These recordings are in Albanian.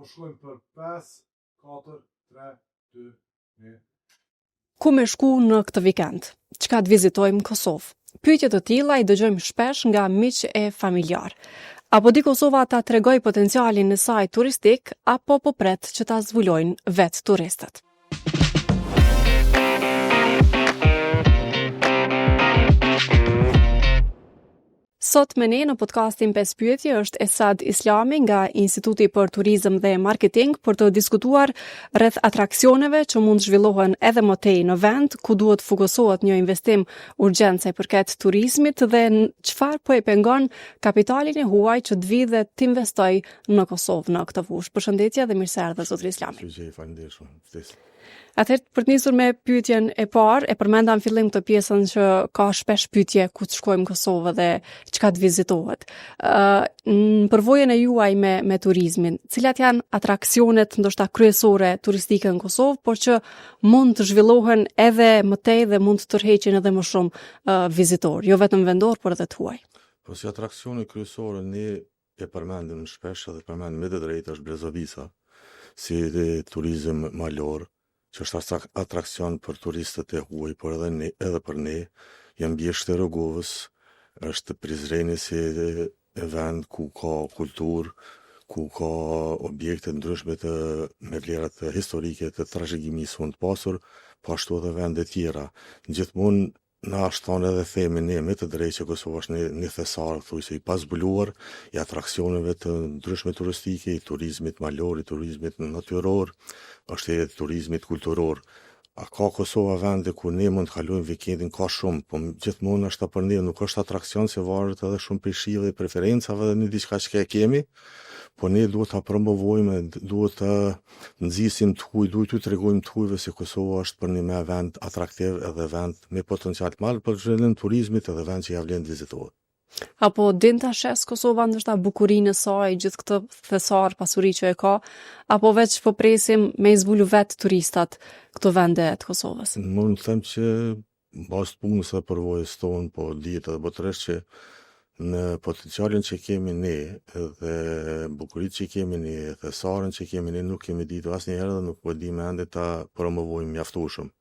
Po shkojmë për 5, 4, 3, 2, 1. Ku me shku në këtë vikend? Çka të vizitojmë në Kosovë? Pyetje të tilla I dëgjojmë shpesh nga miq e familjar. Apo di Kosova ta tregoj potencialin e saj turistik, apo po pret që ta zvulojnë vetë turistët? Sot me ne në podcastin 5 pyetje është Esad Islami nga Instituti për Turizëm dhe Marketing për të diskutuar rreth atraksioneve që mund zhvillohen edhe më tej në vend, ku duhet fokusohet një investim urgjent sa I përket turizmit dhe çfarë po e pengon kapitalin e huaj që të vi dhe të investoj në Kosovë në këtë fushë. Përshëndetje dhe mirëseardhje zotëri Islami. Atëherë për të nisur me pyetjen e parë, e përmenda në fillim këtë pjesën që ka shpesh pyetje ku të shkojmë në Kosovë dhe çka të vizitohet. Në përvojën e juaj me turizmin, cilat janë atraksionet ndoshta kryesore turistike në Kosovë, por që mund të zhvillohen edhe më tej dhe mund të tërheqin edhe më shumë vizitorë, jo vetëm vendor, por edhe të huaj. Po si atraksione kryesore ne e përmendim shpesh edhe përmendim me të drejtë është Brezovica, si turizëm malor, që është atrakcion për turistët e huaj, por edhe për ne, janë bjeshtë e Rogovës, është Prizreni si e vend ku ka kulturë, ku ka objekte ndryshme me vlerat historike të trashëgimisë mund të pasur, po ashtu edhe vende tjera. Gjithmonë na shton edhe themi ne me të drejtë që Kosova është një thesar, thujse I pazbuluar I atraksioneve të ndryshme turistike, I turizmit malor, I turizmit natyror, është edhe turizmit kulturor. A ka Kosova vende ku ne mund të kalojmë vikendin, ka shumë, po gjithmonë është për ne nuk është atraksion se varet edhe shumë prej shijave dhe preferencave dhe një diçka që kemi, po ne duhet ta promovojmë, duhet të nxisim të huaj, duhet t'u tregojmë të hujve se Kosova është për ne vend atraktiv edhe vend me potencial të madh për zhvillim turizmit edhe vend që ja vlen të vizitohet. Apo din ta shes Kosova ndoshta bukurinë e saj, gjithë këtë thesar pasuri që e ka, apo veç po presim me I zbulu vetë turistat këto vende të Kosovës? Mund të them që bazë të punës dhe përvojës tonë, po dihet edhe botërisht që në potencialin që kemi ne dhe bukuritë që kemi ne, thesarën që kemi ne, nuk kemi ditur asnjëherë dhe nuk po dimë ende ta promovojmë mjaftueshëm.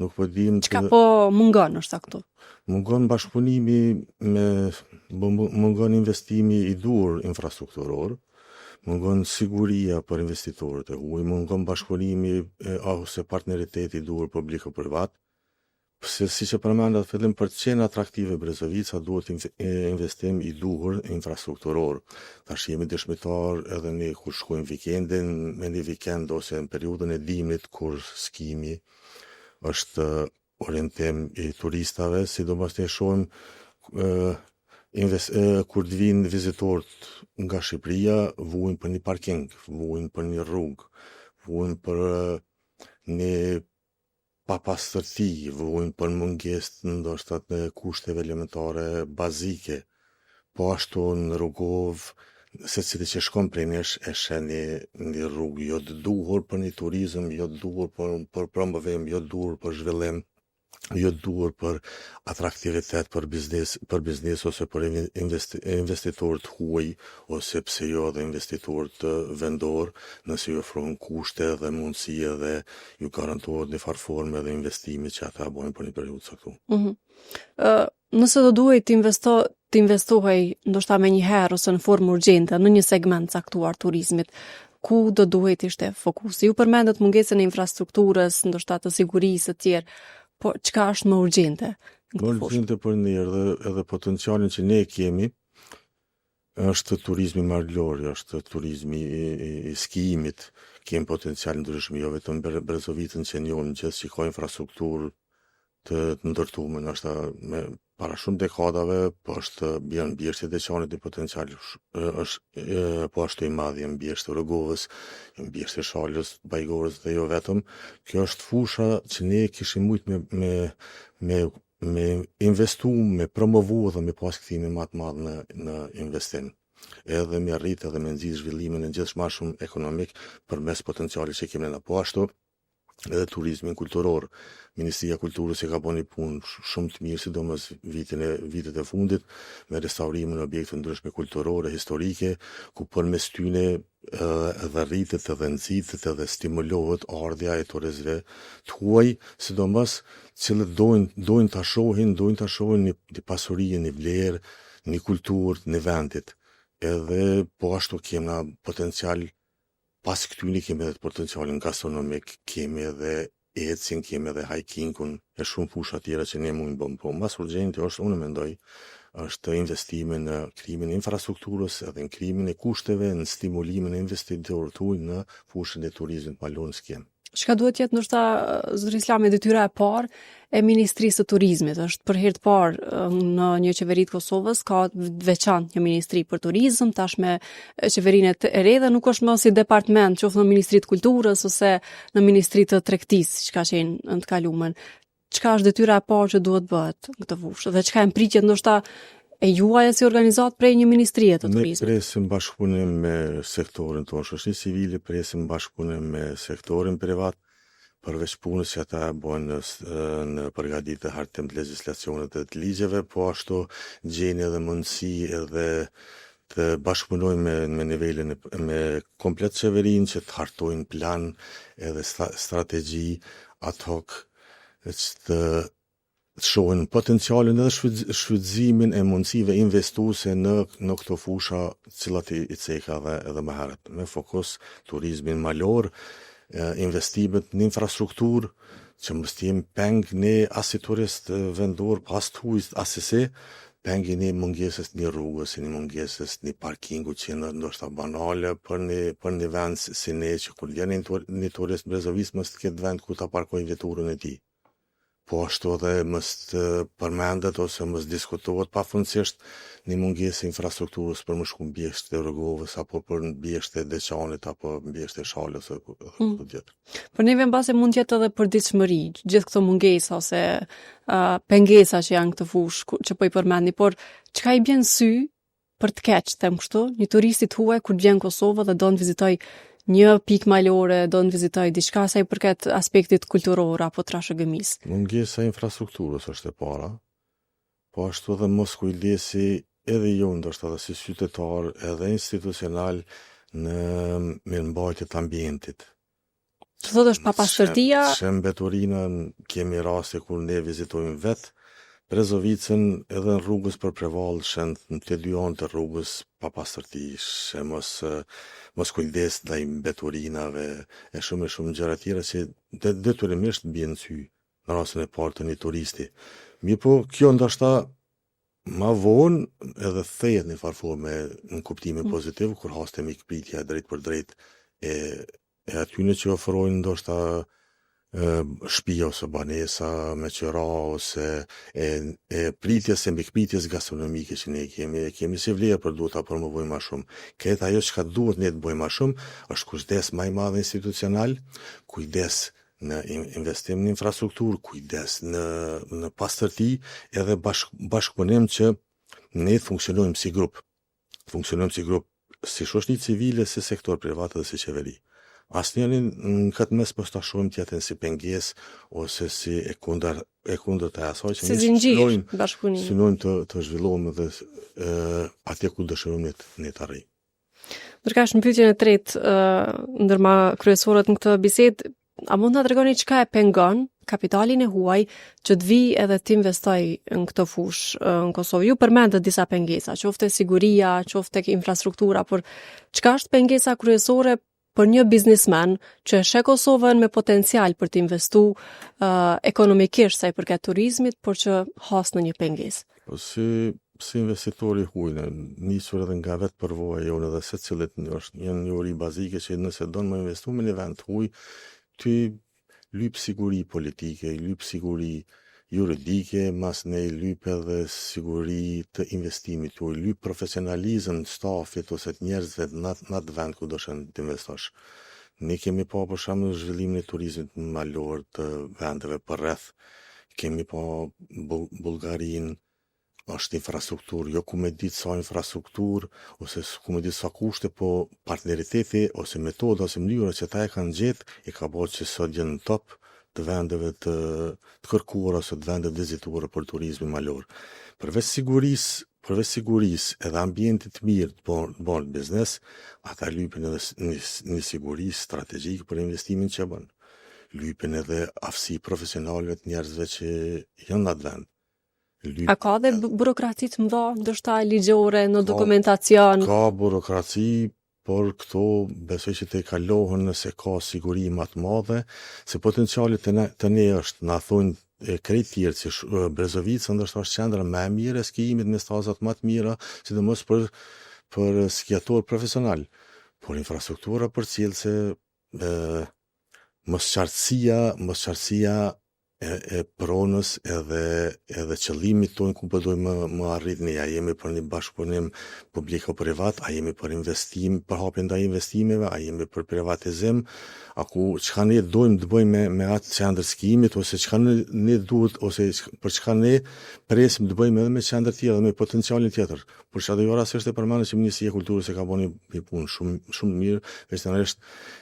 Nuk po dimë çka po mungon është këtu. Mungon bashkëpunimi mungon investimi I dur infrastrukturor, mungon siguria për investitorët e huaj, mungon bashkëpunimi ose partneriteti I dur publiko-privat. Si që përmenda të fillim për të qenë atraktive Brezovica duhet investim I duhur infrastrukturor. Tash jemi dëshmitar edhe ne kur shkojmë vikendin, me një vikend ose në periudhën e dimrit kur skimi është orientim I turistave, sidomos ne shohim kur të vinë vizitorët nga Shqipëria, vujnë për një parking, vujnë për një rrugë, vujnë për një papastërti, vujnë për mungesë ndoshta të kushteve elementare bazike, po ashtu në Rrogovë, secili që shkon prej nesh e sheh një rrugë jo të duhur për një turizëm, jo të duhur për promovim, jo të duhur për zhvillim, jo të duhur për atraktivitet për biznes ose për investitorët huaj ose pse jo dhe investitorët vendor, nëse ju ofrojnë kushte dhe mundësi dhe ju garantohet një farë forme dhe investimi që ata bojnë për një periudhë caktuar. Nëse do duhet të investohej ndoshta me një herë ose në formë urgjente në një segment caktuar turizmit, ku do duhet ishte fokusi? Ju përmendët mungesën e infrastrukturës, ndoshta të sigurisë të tjerë, po çka është më urgjente? Më urgjente për ne edhe potencialin që ne kemi është turizmi malor, është turizmi I skijimit, kemi potencial ndryshëm, jo vetëm Brezovicën që njohim gjithë që ka infrastrukturë të ndërtuar, ndoshta me para shumë dekadave, po është bën bjesht e Deçanit I potencial është po ashtu I madh, janë bjesht e Rrogovës, janë bjesht e Shalës, Bajgorës dhe jo vetëm. Kjo është fusha që ne kishim mujt me investu, me promovu dhe me pas kthimin më të madh në investim. Edhe me arrit edhe me nxjerr zhvillimin e gjithçka shumë ekonomik përmes potencialit që kemi ne. Po ashtu edhe turizmin kulturor. Ministria e Kulturës ka bën një punë shumë të mirë, sidomos vitet e fundit, me restaurimin e objekte ndryshme kulturore, historike, ku përmes tyne edhe rritet edhe nxitet edhe stimulohet ardhja e turistëve të huaj, sidomos cilët dojnë ta shohin një pasuri, një vlerë, një kulturë në vendit. Edhe po ashtu kemi potencial. Pas këtyni kemi edhe potencialin gastronomik, kemi edhe ecin, kemi edhe hikingun, e shumë fusha tjera që ne mund bëjmë, po mas urgjenti është, unë mendoj, është investimin në krijimin e infrastrukturës, edhe në krijimin e kushteve, në stimulimin e investitorëve të huaj në fushën e turizmit malon s'kem. Çka duhet jetë ndoshta zotëri Islami detyra e parë e Ministrisë së Turizmit? Është për herë të parë në një qeveri të Kosovës ka veçantë një ministri për turizëm, tash me qeverinë e re dhe nuk është më si departament, qoftë në Ministrinë e Kulturës ose në Ministrinë të Tregtisë, që ka qenë në të kaluamën. Çka është detyra e parë që duhet bëhet në këtë fushë? Dhe çka pritjet ndoshta e juaja si organizat prej një ministrie të turizmit? Ne presim bashkëpunim me sektorin tonë shoqërisë civile, presim bashkëpunim me sektorin privat, përveç punës që ata bojnë në përgatitje të hartim të legjislacionit dhe të ligjeve, po ashtu gjeni edhe mundësi edhe të bashkëpunojmë me nivelin me komplet qeverinë që të hartojnë plan edhe strategji ad hoc të shohin potencialin edhe shfrytëzimin e mundësive investuese në këto fusha cilat i ceka edhe më herët. Me fokus turizmin malor, investimet në infrastrukturë, që mos t'jem peng ne as si turist vendor, pas t'huj asese, pengi një mungesës një rrugës, një mungesës një parkingu që ndoshta banale për një vend si ne që kur vjen një turist Brezovis mos të ketë vend ku ta parkojnë veturën e tij. Po ashtu edhe mos të përmendet ose mos diskutohet pafundësisht një mungesë infrastrukturës për më shku mbijetë të rrugës apo për mbijetë të deçanit apo mbijetë të shalës ose këtë tjetër. Për neve mbase mund të jetë edhe përditshmëri, gjithë këto mungesa ose pengesa që janë këtë fushë që po i përmendni, por çka i bën sy për të keq, them kështu, një turist i huaj kur vjen në Kosovë dhe do të vizitoj një pikë malore, do të vizitoj diçka sa i përket aspektit kulturor apo trashëgimisë. Mungesa e infrastrukturës është e para, po ashtu edhe mos kujdesi edhe jo ndoshta edhe si qytetar edhe institucional në mirëmbajtje të ambientit. Që thotë është papastërtia? Shembeturina kemi raste kur ne vizitojmë vetë Brezovicën edhe në rrugës për Prevall shend në të dy anë të rrugës papastërti, mos kujdes ndaj mbeturinave e shumë gjëra tjera që detyrimisht bien sy në rastin e parë të një turisti. Mirë po, kjo ndoshta ma vonë edhe thejet në farforme në kuptimin pozitiv kur haste mikpritja drejt për drejt e atyne që ofrojnë ndoshta shtëpi ose banesa me qira ose e pritjes e mikpritjes gastronomike që ne kemi si vlerë për duhet ta promovojmë më shumë. Këtë ajo që duhet ne të bëjmë më shumë është kujdes më i madh institucional, kujdes në investim në infrastrukturë, kujdes në pastërti edhe bashkëpunim që ne funksionojmë si grup. Funksionojmë si grup, si shoqëri civile, si sektor privat dhe si qeveri. Asnjëri në këtë mes mos ta shohim tjetën si pengesë ose si e kundërt e asaj që si zinxhir bashkëpunimi. Synojmë të zhvillohemi dhe atje ku dëshirojmë ne të arrijmë. Ndërkësh në pyetjen e tretë, ndërma kryesorët në këtë bisedë, a mund ta tregoni çka e pengon kapitalin e huaj që të vi edhe të investoj në këtë fushë në Kosovë? Ju përmendët disa pengesa, qoftë siguria, qoftë infrastruktura, por çka është pengesa kryesore për një biznesmen që e sheh Kosovën me potencial për të investuar ekonomikisht sa i përket turizmit, por që has në një pengesë? Po si investitori huaj, nisur edhe nga vetë përvoja jonë edhe secilit është një uri bazike që nëse don më investu në një vend huaj, ty lyp siguri politike, lyp siguri juridike, mas ne lyp edhe siguri të investimit, lyp profesionalizëm të stafit ose të njerëzve në atë vend ku do të investosh. Ne kemi pa për shembull zhvillimin e turizmit malor të vendeve përreth. Kemi pa Bullgarinë është infrastrukturë, jo ku me ditë sa infrastrukturë, ose ku me ditë sa kushte, po partneriteti, ose metoda, ose mënyra që ta e kanë gjetë, i ka bërë që sot jenë në top të vendeve të kërkuara ose të vendeve vizituara për turizmin malor. Përveç sigurisë edhe ambientit mirë të bërë biznes, ata lypin edhe një siguri strategjike për investimin që bën. Lypin edhe aftësi profesionale të njerëzve që janë në atë vend. A ka dhe burokraci të mëdha, ndoshta ligjore, në dokumentacion? Ka burokraci, por këto besoj që të kalohen nëse ka siguri më të madhe, se potenciali të ne është, na thonë krejt tjerë që Brezovica ndoshta është qendra më e mirë e skijimit me stazat më të mira, sidomos për skijator profesional. Por infrastruktura përcjellse, mosqartësia e pronës edhe qëllimit tonë ku po dojmë më arritni, a jemi për një bashkëpunim publiko-privat, a jemi për investim, për hapjen ndaj investimeve, a jemi për privatizim, çka ne dojmë të bëjmë me atë qendër skijimit, ose çka ne duhet, ose për çka ne presim të bëjmë edhe me qendër tjera dhe me potencialin tjetër. Por çfarë do rastisht e përmendë që Ministria e Kulturës e ka bënë një punë shumë mirë, veçanërisht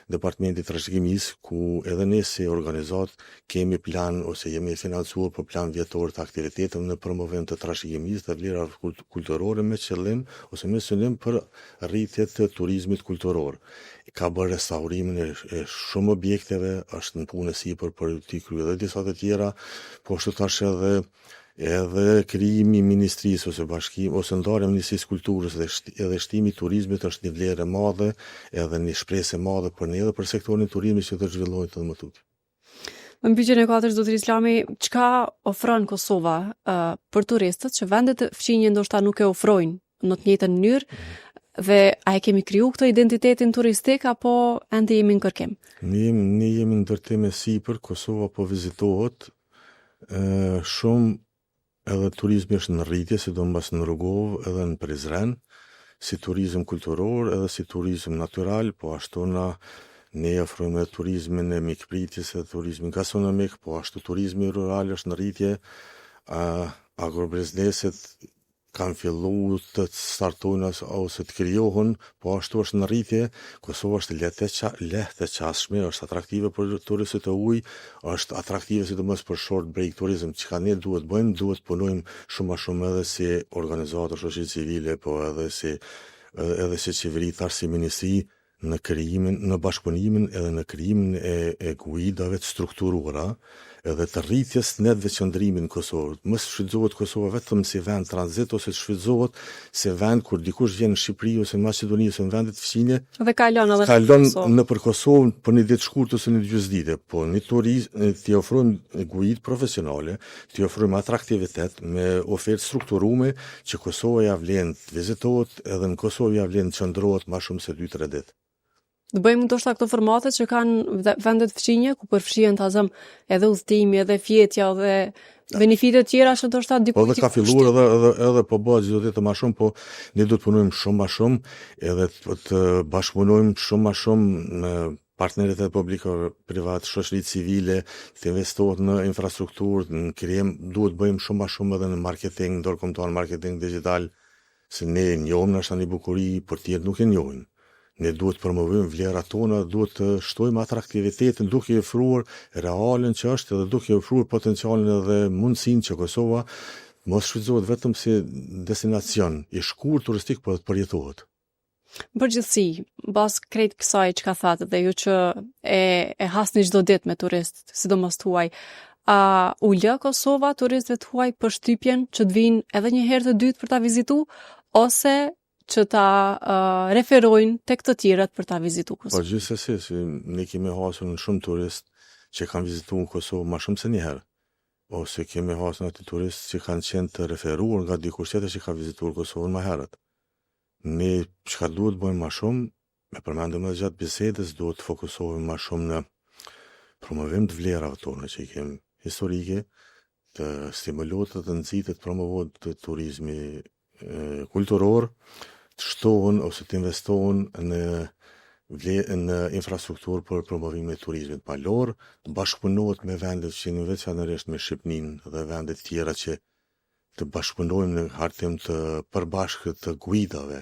Departamenti i Trashëgimisë, ku edhe ne si organizat kemi plan ose jemi financuar për plan vjetor të aktiviteteve në promovim të trashëgimisë dhe vlerave kulturore me qëllim ose me synim për rritje të turizmit kulturor. Ka bërë restaurimin e shumë objekteve, është në punë sipër për t'i kryer edhe disa të tjera, po ashtu tash edhe krijimi i ministrisë ose bashkim ose ndarja e Ministrisë Kulturës edhe shtimi i turizmit është një vlerë e madhe, edhe një shpresë e madhe për ne edhe për sektorin e turizmit që të zhvillohet edhe më tutje. Në mbylljen e katërt, zotëri Islami, çka ofron Kosova për turistët që vendet e fqinje ndoshta nuk e ofrojnë në të njëjtën mënyrë, dhe a e kemi kriju këtë identitetin turistik apo ende jemi në kërkim? Ne jemi në ndërtim e sipër, Kosova po vizitohet shumë, edhe turizmi është në rritje, sidomos në Rrugovë edhe në Prizren, si turizëm kulturor edhe si turizëm natural, po ashtu ne ofrojmë turizmin e mikpritjes edhe turizmin gastronomik, po ashtu turizmi rural është në rritje, agrobizneset kanë fillu të startojnë ose të krijohen, po ashtu është në rritje. Kosova është lehtë e qasshme, është atraktive për turistët e ujë, është atraktive sidomos për short break turizëm, çka ne duhet bëjmë, duhet punojmë shumë edhe si organizator shoqëri civile, po edhe si qeveri, tash si ministri, në bashkëpunimin edhe në krijimin e guidave të strukturuara, edhe të rritjes net veçëndrimin në Kosovë. Mos shfrytëzohet Kosova vetëm si vend tranzit ose shfrytëzohet si vend kur dikush vjen në Shqipëri ose në Maqedoni ose në vende të fqinje. Dhe kalon nëpër Kosovë për një ditë shkurtër ose një gjysmëdite, po një turizëm t'i ofrojmë guid profesionale, t'i ofrojmë atraktivitet me ofertë strukturume që Kosova ja vlen të vizitohet, edhe në Kosovë ja vlen të qëndrohet më shumë se 2-3 ditë. Të bëjmë ndoshta këto formate që kanë vendet fqinje, ku përfshihen tazëm edhe udhëtimi, edhe fjetja, dhe benefite tjera që ndoshta diku. Po dhe ka filluar edhe po bëhet çdo ditë më shumë, po ne duhet të punojmë shumë më shumë, edhe të bashkëpunojmë shumë më shumë me partnerët e publiko-privat, shoqëritë civile, të investohet në infrastrukturë, në krijim, duhet bëjmë shumë më shumë edhe në marketing, ndërkombëtar marketing digital, se ne njohim ndoshta një bukuri, por tjerë nuk e njohin. Ne duhet të promovojmë vlerat tona, duhet të shtojmë atraktivitetin, duke i ofruar realin që është edhe duke i ofruar potencialin edhe mundësinë që Kosova mos shfrytëzohet vetëm si destinacion i shkurt turistik, por të përjetohet. Në përgjithësi, mbas krejt kësaj çka thatë dhe ju që e hasni çdo ditë me turistë, sidomos tuaj, u lë Kosova turistëve tuaj përshtypjen që të vinë edhe një herë të dytë për ta vizituar, ose që ta referojnë tek të tjerët për ta vizituar Kosovën? Po gjithsesi, ne kemi hasur në shumë turistë që kanë vizituar Kosovën më shumë se një herë, ose kemi hasur atë turistë që kanë qenë të referuar nga dikush tjetër që ka vizituar Kosovën më herët. Ne çka duhet bëjmë më shumë, me përmendëm edhe gjatë bisedës, duhet të fokusohemi më shumë në promovim të vlerave tona që i kemi historike, të stimulohet të nxitet, promovohet të turizmi kulturor, të shtohen ose të investohen në infrastrukturë për promovimin e turizmit malor, të bashkëpunohet me vendet që në veçanërisht me Shqipërinë dhe vendet tjera që të bashkëpunojmë në hartim të përbashkët të guidave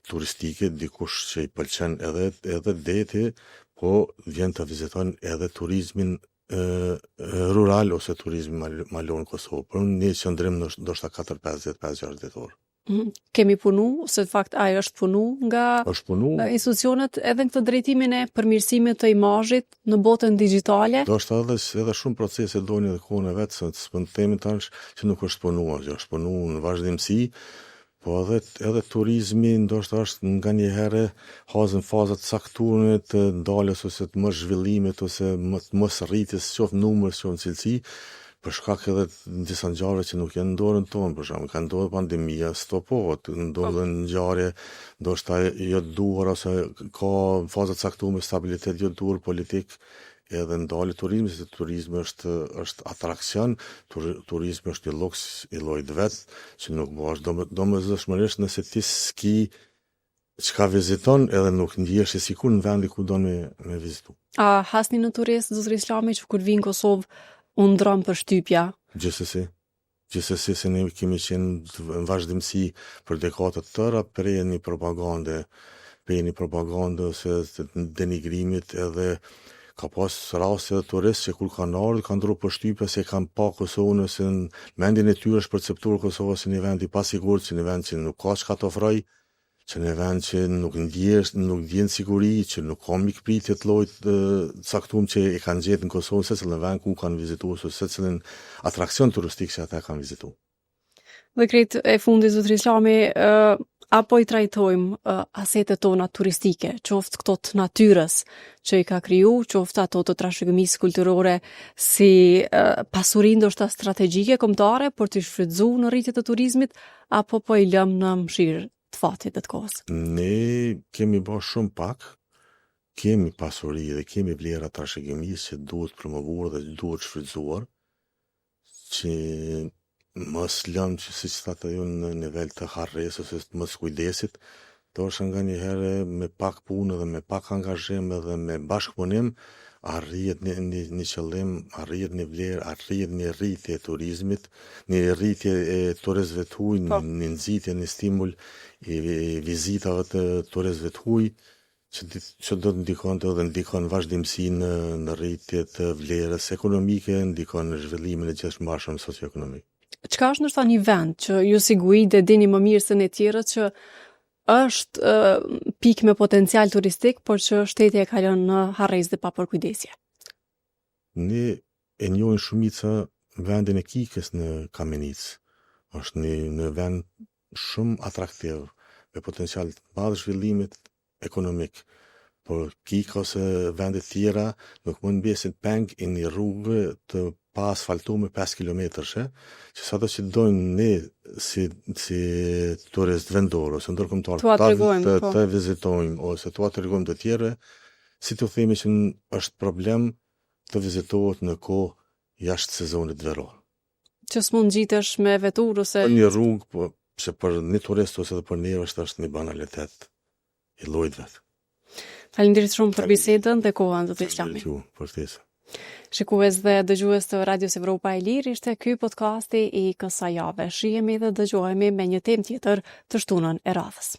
turistike, dikush që i pëlqen edhe deti, po vjen të viziton edhe turizmin rural ose turizmin malor në Kosovë. Për një qëndrim ndoshta 4-5 ditor. Kemi punu, se në fakt ai është punu nga institucionet edhe në këtë drejtimin e përmirësimit të imazhit në botën digjitale. Do është edhe shumë procese doni edhe kohën e vetë, se s'pën themi tash që nuk është punuar, që është punuar në vazhdimsi, po edhe turizmi ndoshta është nga një herë hazën fazat caktuara të ndaljes ose të mos zhvillimit ose mos rritjes qoftë numër, qoftë cilësi, për shkak edhe në disa ngjarje që nuk janë në dorën tonë, për shembull, ka ndodhur pandemia, stopohet, ndodhen ngjarje ndoshta jo të duhura ose ka faza caktuar me stabilitet jo të duhur politik, edhe ndalë turizmi, se turizmi është atrakcion, turizmi është një lloj vet, që nuk bëhesh domosdoshmërisht nëse ti s'ki çka viziton edhe nuk ndihesh sikur në vendi ku do me vizitu. A hasni në turist, zotëri Islami, që kur vinë në Kosovë u ndron përshtypja? Gjithsesi se ne kemi qenë në vazhdimsi për dekada të tëra prej një propagande ose denigrimit, edhe ka pas raste të turistë që kur kanë ardhur kanë ndruar përshtypje se kanë pa Kosovën, ose në mendjen e tyre është perceptuar Kosova si një vend i pasigurt, si një vend që nuk ka çka të ofrojë, që një vend që nuk ndjen siguri, që nuk ka mikpritje të llojit caktuar që e kanë gjetur në Kosovë, secilin vend ku kanë vizituar ose secilin atrakcion turistik që ata kanë vizituar. Dhe krejt e fundit, zotëri Islami, apo i trajtojmë asetet tona turistike, qoftë këto të natyrës që i ka kriju, qoftë ato të trashëgimisë kulturore si pasuri ndoshta strategjike kombëtare për të shfrytzuar në rritje të turizmit, apo po i lëm në mshirë të fatit të kohës? Ne kemi bërë shumë pak, kemi pasuri dhe kemi vlera trashëgimisë që duhet promovuar dhe duhet shfrytzuar, që mos lëm që siç thatë ju në nivel të harres ose të mos kujdesit, ndoshta nga një herë me pak punë dhe me pak angazhim dhe me bashkëpunim arrihet një qëllim, arrihet një vlerë, arrihet një rritje e turizmit, një rritje e turistëve të huaj, një nxitje, një stimul i vizitave të turistëve të huaj, që do të ndikon vazhdimsi në rritje të vlerës ekonomike, ndikon në zhvillimin e gjithëmbashëm socioekonomik. Çka është ndoshta një vend që ju si guide dini më mirë se ne tjerët që është pikë me potencial turistik, por që shteti e ka lënë në harres dhe pa përkujdesje? Ne e njohim shumica vendin e Kikës në Kamenic. Është një vend shumë atraktiv, me potencial të madh zhvillimit ekonomik. Por Kika ose vendet tjera nuk mund mbesin peng i një rrugë të pa asfaltuar me 5 kilometrëshe, që sado që dojnë ne si turist vendor ose ndërkombëtar të vizitojmë ose t'ua tregojmë të tjerëve, si të themi që është problem të vizitohet në kohë jashtë sezonit veror. Që s'mund gjitesh me vetur ose një rrugë, po që për një turist ose për ne është një banalitet i llojit vet. Faleminderit shumë për bisedën dhe kohën, zotëri Islami. Shikues dhe dëgjues të Radios Evropa e Lirë, ishte ky podcasti i kësaj jave. Shihemi dhe dëgjohemi me një temë tjetër të shtunën e radhës.